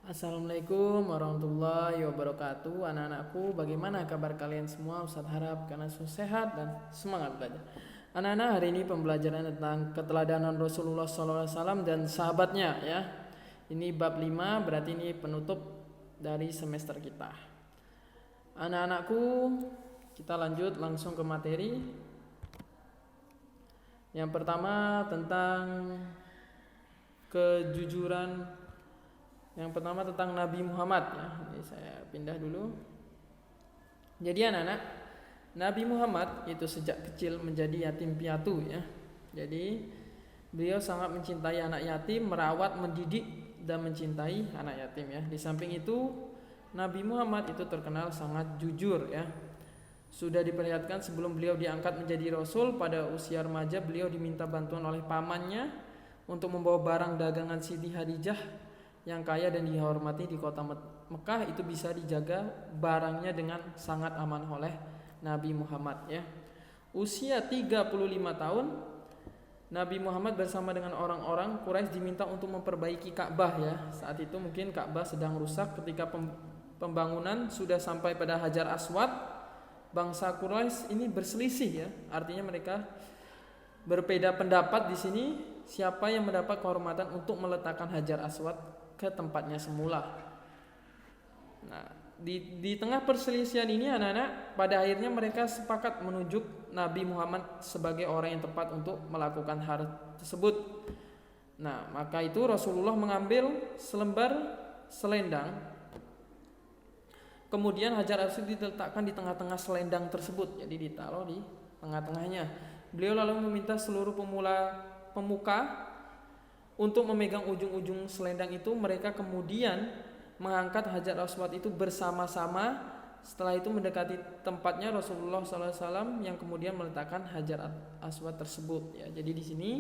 Assalamualaikum warahmatullahi wabarakatuh. Anak-anakku, bagaimana kabar kalian semua? Ustadz harap kalian semua sehat dan semangat belajar. Anak-anak, hari ini pembelajaran tentang keteladanan Rasulullah SAW dan sahabatnya ya. Ini bab 5, berarti ini penutup dari semester kita. Anak-anakku, kita lanjut langsung ke materi. Yang pertama tentang kejujuran. Yang pertama tentang Nabi Muhammad ya. Ini saya pindah dulu. Jadi anak-anak, Nabi Muhammad itu sejak kecil menjadi yatim piatu ya. Jadi beliau sangat mencintai anak yatim, merawat, mendidik dan mencintai anak yatim ya. Di samping itu Nabi Muhammad itu terkenal sangat jujur ya. Sudah diperlihatkan sebelum beliau diangkat menjadi rasul, pada usia remaja beliau diminta bantuan oleh pamannya untuk membawa barang dagangan Siti Khadijah yang kaya dan dihormati di kota Mekah, itu bisa dijaga barangnya dengan sangat aman oleh Nabi Muhammad ya. Usia 35 tahun Nabi Muhammad bersama dengan orang-orang Quraisy diminta untuk memperbaiki Ka'bah ya. Saat itu mungkin Ka'bah sedang rusak ketika pembangunan sudah sampai pada Hajar Aswad. Bangsa Quraisy ini berselisih ya. Artinya mereka berbeda pendapat di sini siapa yang mendapat kehormatan untuk meletakkan Hajar Aswad ke tempatnya semula. Nah, di tengah perselisihan ini anak-anak, pada akhirnya mereka sepakat menunjuk Nabi Muhammad sebagai orang yang tepat untuk melakukan hal tersebut. Nah, maka itu Rasulullah mengambil selembar selendang. Kemudian Hajar Aswad diletakkan di tengah-tengah selendang tersebut, jadi ditaruh di tengah-tengahnya. Beliau lalu meminta seluruh pemuka untuk memegang ujung-ujung selendang itu. Mereka kemudian mengangkat Hajar Aswad itu bersama-sama. Setelah itu mendekati tempatnya Rasulullah SAW yang kemudian meletakkan Hajar Aswad tersebut ya. Jadi di sini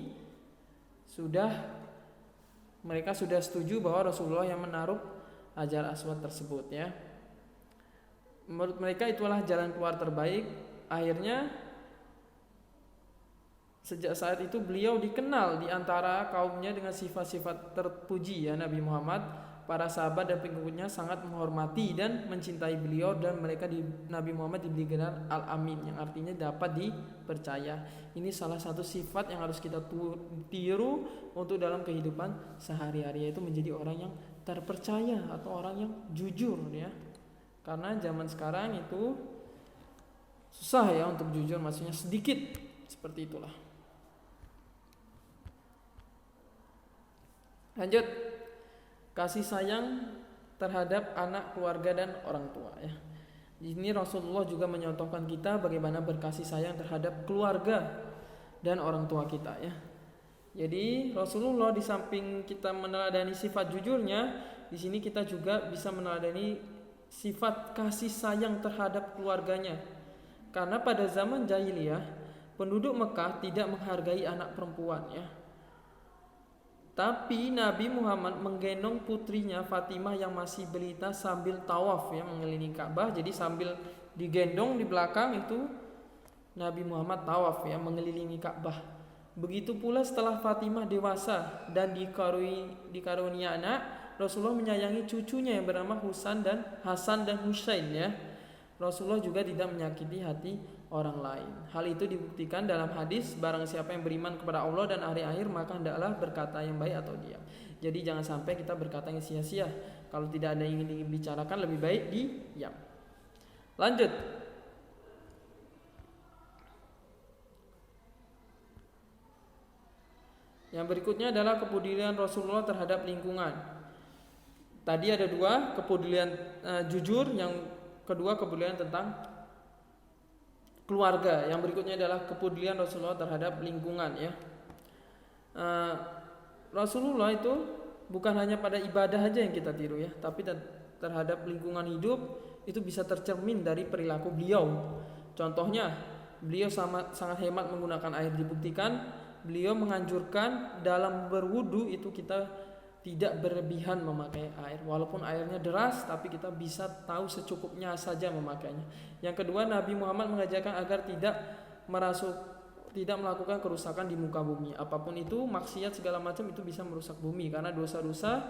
mereka sudah setuju bahwa Rasulullah yang menaruh Hajar Aswad tersebut ya. Menurut mereka itulah jalan keluar terbaik. Akhirnya sejak saat itu beliau dikenal di antara kaumnya dengan sifat-sifat terpuji ya. Nabi Muhammad, para sahabat dan pengikutnya sangat menghormati dan mencintai beliau, dan Nabi Muhammad diberi gelar Al-Amin yang artinya dapat dipercaya. Ini salah satu sifat yang harus kita tiru untuk dalam kehidupan sehari-hari, yaitu menjadi orang yang terpercaya atau orang yang jujur ya. Karena zaman sekarang itu susah ya untuk jujur, maksudnya sedikit seperti itulah. Lanjut, kasih sayang terhadap anak, keluarga dan orang tua ya. Di sini Rasulullah juga menyontohkan kita bagaimana berkasih sayang terhadap keluarga dan orang tua kita ya. Jadi Rasulullah di samping kita meneladani sifat jujurnya, di sini kita juga bisa meneladani sifat kasih sayang terhadap keluarganya. Karena pada zaman jahiliyah penduduk Mekah tidak menghargai anak perempuan ya. Tapi Nabi Muhammad menggendong putrinya Fatimah yang masih balita sambil tawaf ya, mengelilingi Ka'bah. Jadi sambil digendong di belakang itu Nabi Muhammad tawaf ya, mengelilingi Ka'bah. Begitu pula setelah Fatimah dewasa dan dikarunia anak, Rasulullah menyayangi cucunya yang bernama Hasan dan Husain ya. Rasulullah juga tidak menyakiti hati orang lain. Hal itu dibuktikan dalam hadis, barang siapa yang beriman kepada Allah dan hari akhir maka hendaklah berkata yang baik atau diam. Jadi jangan sampai kita berkata yang sia-sia. Kalau tidak ada yang ingin dibicarakan, lebih baik diam. Lanjut. Yang berikutnya adalah kepedulian Rasulullah terhadap lingkungan. Tadi ada dua, kepedulian jujur, yang kedua kepedulian tentang keluarga. Yang berikutnya adalah kepedulian Rasulullah terhadap lingkungan ya. Rasulullah itu bukan hanya pada ibadah aja yang kita tiru ya, tapi terhadap lingkungan hidup itu bisa tercermin dari perilaku beliau. Contohnya, beliau sangat hemat menggunakan air. Dibuktikan beliau menganjurkan dalam berwudu itu kita tidak berlebihan memakai air. Walaupun airnya deras, tapi kita bisa tahu secukupnya saja memakainya. Yang kedua, Nabi Muhammad mengajarkan agar tidak melakukan kerusakan di muka bumi. Apapun itu, maksiat segala macam itu bisa merusak bumi. Karena dosa-dosa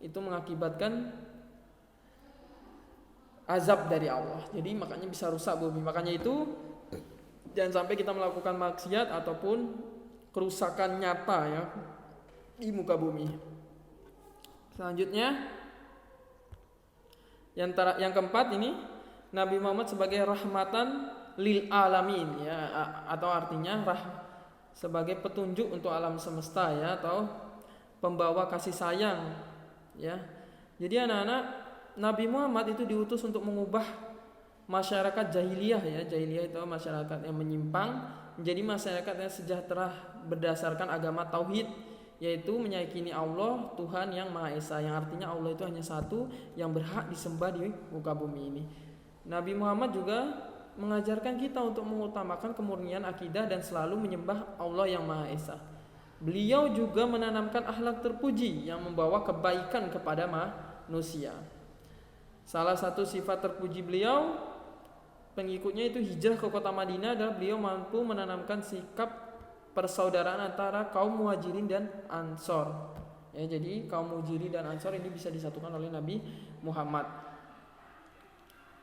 itu mengakibatkan azab dari Allah. Jadi makanya bisa rusak bumi. Makanya itu jangan sampai kita melakukan maksiat ataupun kerusakan nyata ya di muka bumi. Selanjutnya yang keempat ini, Nabi Muhammad sebagai rahmatan lil alamin ya, atau artinya sebagai petunjuk untuk alam semesta ya, atau pembawa kasih sayang ya. Jadi anak-anak, Nabi Muhammad itu diutus untuk mengubah masyarakat jahiliyah ya. Jahiliyah itu masyarakat yang menyimpang menjadi masyarakat yang sejahtera berdasarkan agama tauhid, yaitu meyakini Allah Tuhan yang Maha Esa, yang artinya Allah itu hanya satu yang berhak disembah di muka bumi ini. Nabi Muhammad juga mengajarkan kita untuk mengutamakan kemurnian akidah dan selalu menyembah Allah yang Maha Esa. Beliau juga menanamkan akhlak terpuji yang membawa kebaikan kepada manusia. Salah satu sifat terpuji beliau, pengikutnya itu hijrah ke kota Madinah, adalah beliau mampu menanamkan sikap persaudaraan antara kaum Muhajirin dan Ansor. Ya, jadi kaum Muhajirin dan Ansor ini bisa disatukan oleh Nabi Muhammad.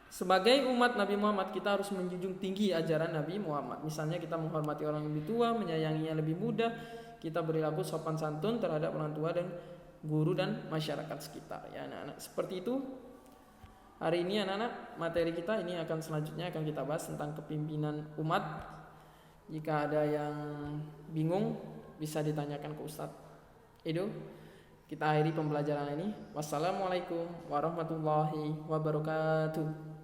Sebagai umat Nabi Muhammad, kita harus menjunjung tinggi ajaran Nabi Muhammad. Misalnya kita menghormati orang yang lebih tua, menyayangi yang lebih muda, kita berlaku sopan santun terhadap orang tua dan guru dan masyarakat sekitar. Ya anak-anak, seperti itu. Hari ini anak-anak, materi kita ini akan selanjutnya akan kita bahas tentang kepimpinan umat. Jika ada yang bingung bisa ditanyakan ke Ustadz Edo. Kita akhiri pembelajaran ini. Wassalamualaikum warahmatullahi wabarakatuh.